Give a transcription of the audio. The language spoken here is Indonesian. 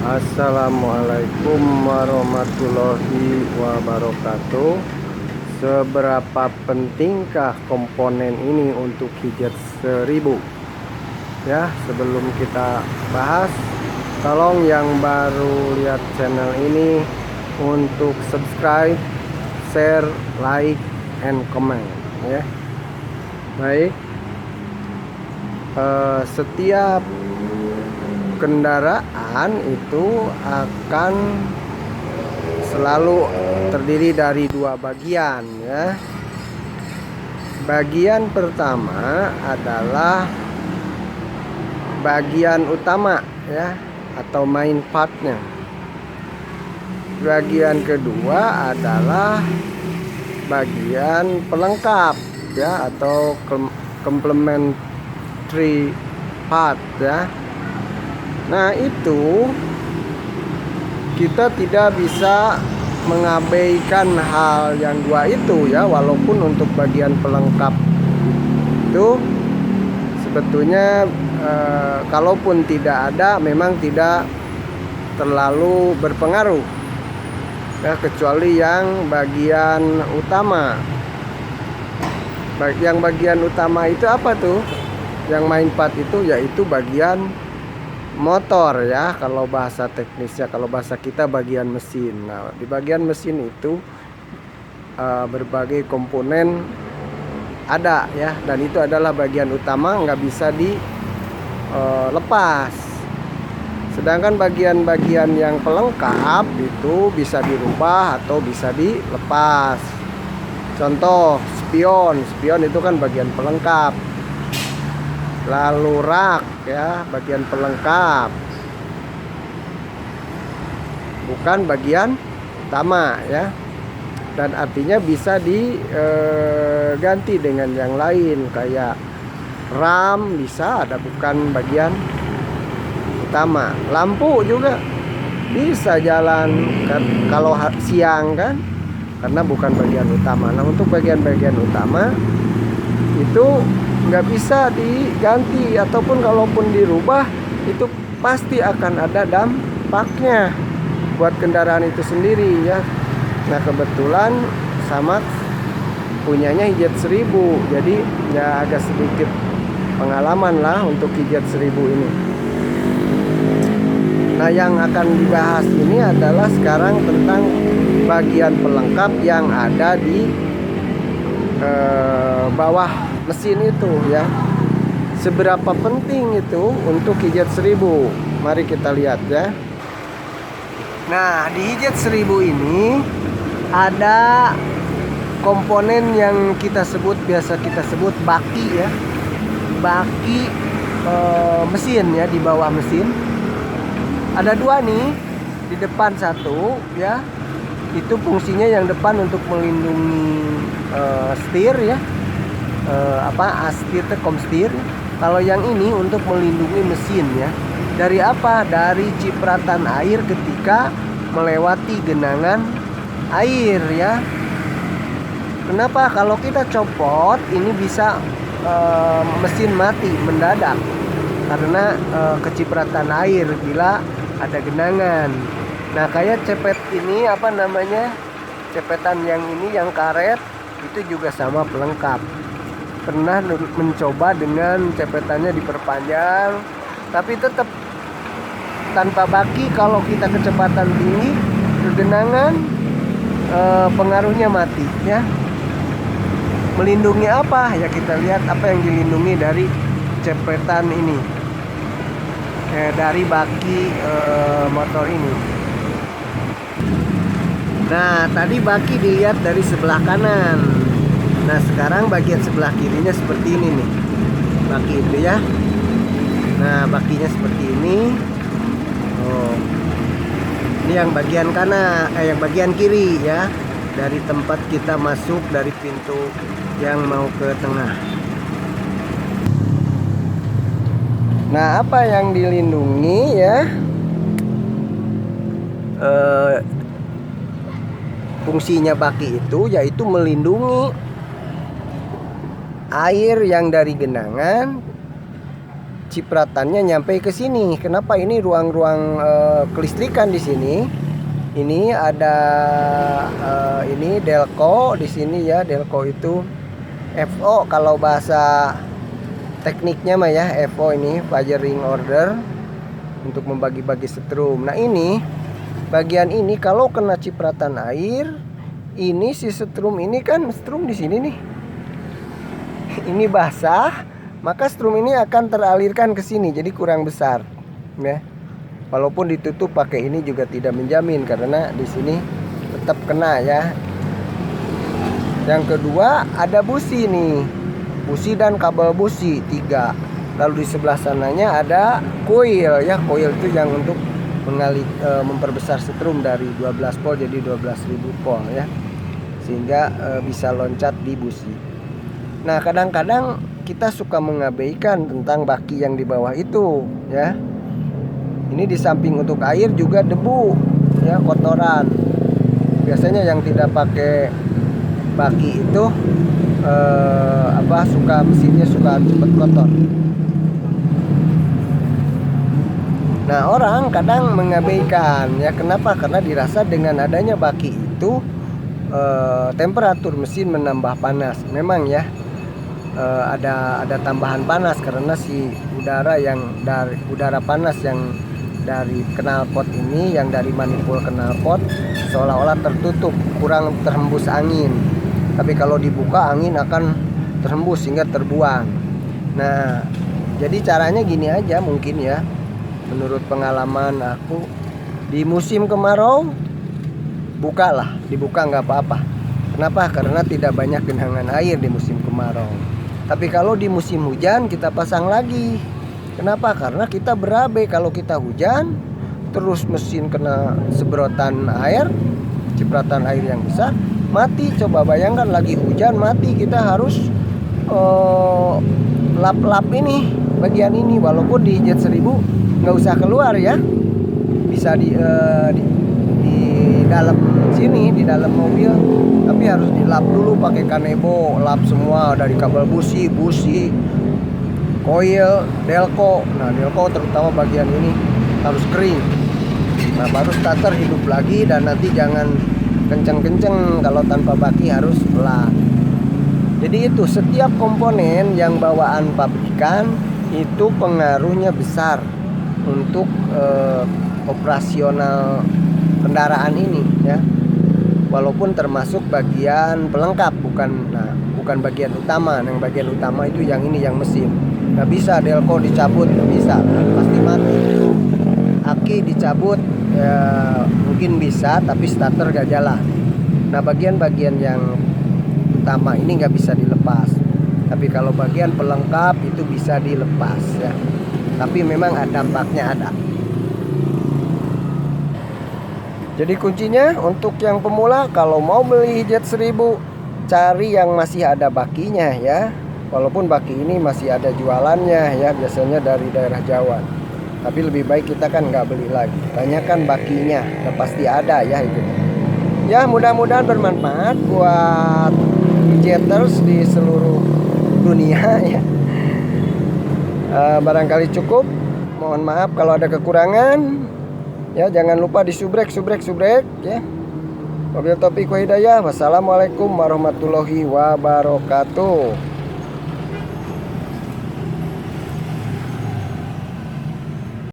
Assalamualaikum warahmatullahi wabarakatuh. Seberapa pentingkah komponen ini untuk hijat 1000? Ya, sebelum kita bahas, tolong yang baru lihat channel ini untuk subscribe, share, like, and comment ya. Baik, setiap kendaraan itu akan selalu terdiri dari dua bagian ya. Bagian pertama adalah bagian utama ya, atau main partnya. Bagian kedua adalah bagian pelengkap ya, atau complementary part ya. Nah, itu kita tidak bisa mengabaikan hal yang dua itu ya, walaupun untuk bagian pelengkap itu sebetulnya kalaupun tidak ada memang tidak terlalu berpengaruh ya, kecuali yang bagian utama. Yang bagian utama itu apa tuh? Yang main part itu yaitu bagian motor ya, kalau bahasa teknisnya. Kalau bahasa kita bagian mesin. Nah, di bagian mesin itu berbagai komponen ada ya, dan itu adalah bagian utama, nggak bisa dilepas. Sedangkan bagian-bagian yang pelengkap itu bisa dirubah atau bisa dilepas. Contoh spion itu kan bagian pelengkap. Lalu rak ya, bagian pelengkap, bukan bagian utama ya, dan artinya bisa diganti dengan yang lain. Kayak RAM bisa ada, bukan bagian utama. Lampu juga bisa jalan kan kalau siang kan, karena bukan bagian utama. Nah, untuk bagian-bagian utama itu nggak bisa diganti, ataupun kalaupun dirubah itu pasti akan ada dampaknya buat kendaraan itu sendiri ya. Nah, kebetulan Samad punyanya hijat 1000, jadi ya agak sedikit pengalaman lah untuk hijat 1000 ini. Nah, yang akan dibahas ini adalah sekarang tentang bagian pelengkap yang ada di bawah mesin itu ya. Seberapa penting itu untuk hijat 1000? Mari kita lihat ya. Nah, di hijat 1000 ini ada komponen yang biasa kita sebut baki ya. Baki mesin ya, di bawah mesin. Ada dua nih, di depan satu ya. Itu fungsinya yang depan untuk melindungi setir ya. Astir, komstir. Kalau yang ini untuk melindungi mesin ya. Dari apa? Dari cipratan air ketika melewati genangan air ya. Kenapa? Kalau kita copot ini bisa mesin mati mendadak karena kecipratan air bila ada genangan. Nah, kayak cepet ini cepetan yang ini, yang karet itu juga sama pelengkap. Pernah mencoba dengan cepetannya diperpanjang, tapi tetap tanpa baki. Kalau kita kecepatan tinggi, genangan, pengaruhnya mati ya. Melindungi apa? Ya kita lihat apa yang dilindungi dari cepetan ini, dari baki motor ini. Nah, tadi baki dilihat dari sebelah kanan. Nah, sekarang bagian sebelah kirinya seperti ini nih, baki itu ya. Nah, bakinya seperti ini. Oh, ini yang bagian kanan, yang bagian kiri ya, dari tempat kita masuk dari pintu yang mau ke tengah. Nah, apa yang dilindungi ya? Fungsinya baki itu yaitu melindungi air yang dari genangan, cipratannya nyampe ke sini. Kenapa? Ini ruang-ruang kelistrikan di sini. Ini ada ini delco di sini ya. Delco itu FO kalau bahasa tekniknya mah ya, FO ini firing order untuk membagi-bagi setrum. Nah, ini bagian ini kalau kena cipratan air, ini si setrum ini kan setrum di sini nih. Ini basah, maka strum ini akan teralirkan ke sini, jadi kurang besar ya. Walaupun ditutup pakai ini juga tidak menjamin karena di sini tetap kena ya. Yang kedua ada busi nih, busi dan kabel busi 3. Lalu di sebelah sananya ada coil ya. Coil itu yang untuk memperbesar setrum dari 12 volt jadi 12.000 volt ya, sehingga bisa loncat di busi. Nah, kadang-kadang kita suka mengabaikan tentang baki yang di bawah itu ya. Ini di samping untuk air juga debu ya, kotoran. Biasanya yang tidak pakai baki itu mesinnya suka cepat kotor. Nah, orang kadang mengabaikan ya. Kenapa? Karena dirasa dengan adanya baki itu temperatur mesin menambah panas. Memang ya, ada tambahan panas karena si udara panas yang dari knalpot ini, yang dari manifold knalpot seolah-olah tertutup, kurang terhembus angin. Tapi kalau dibuka angin akan terhembus sehingga terbuang. Nah, jadi caranya gini aja mungkin ya, menurut pengalaman aku, di musim kemarau dibuka nggak apa-apa. Kenapa? Karena tidak banyak genangan air di musim kemarau. Tapi kalau di musim hujan kita pasang lagi. Kenapa? Karena kita berabe. Kalau kita hujan terus mesin kena sebrotan air, cipratan air yang besar, mati. Coba bayangkan lagi hujan mati, kita harus lap-lap ini bagian ini. Walaupun di Jet 1000 nggak usah keluar ya, bisa di dalam sini, di dalam mobil, tapi harus dilap dulu pakai kanebo, lap semua dari kabel busi, coil, delco. Nah, delco terutama bagian ini harus kering. Nah, baru starter hidup lagi. Dan nanti jangan kenceng-kenceng, kalau tanpa baki harus pelan. Jadi itu setiap komponen yang bawaan pabrikan itu pengaruhnya besar untuk operasional kendaraan ini ya. Walaupun termasuk bagian pelengkap, bukan bagian utama. Yang bagian utama itu yang ini, yang mesin. Nggak bisa delco dicabut, nggak bisa, pasti mati. Aki dicabut ya, mungkin bisa, tapi starter gak jalan. Nah, bagian-bagian yang utama ini nggak bisa dilepas. Tapi kalau bagian pelengkap itu bisa dilepas ya. Tapi memang dampaknya ada. Jadi kuncinya untuk yang pemula, kalau mau beli Jet 1000, cari yang masih ada bakinya ya. Walaupun baki ini masih ada jualannya ya, biasanya dari daerah Jawa. Tapi lebih baik kita kan nggak beli lagi. Tanyakan bakinya, pasti ada ya itu. Ya, mudah-mudahan bermanfaat buat jeters di seluruh dunia ya. Barangkali cukup. Mohon maaf kalau ada kekurangan. Ya, jangan lupa disubrek ya. Wabillahi taufiq wa hidayah. Wassalamualaikum warahmatullahi wabarakatuh.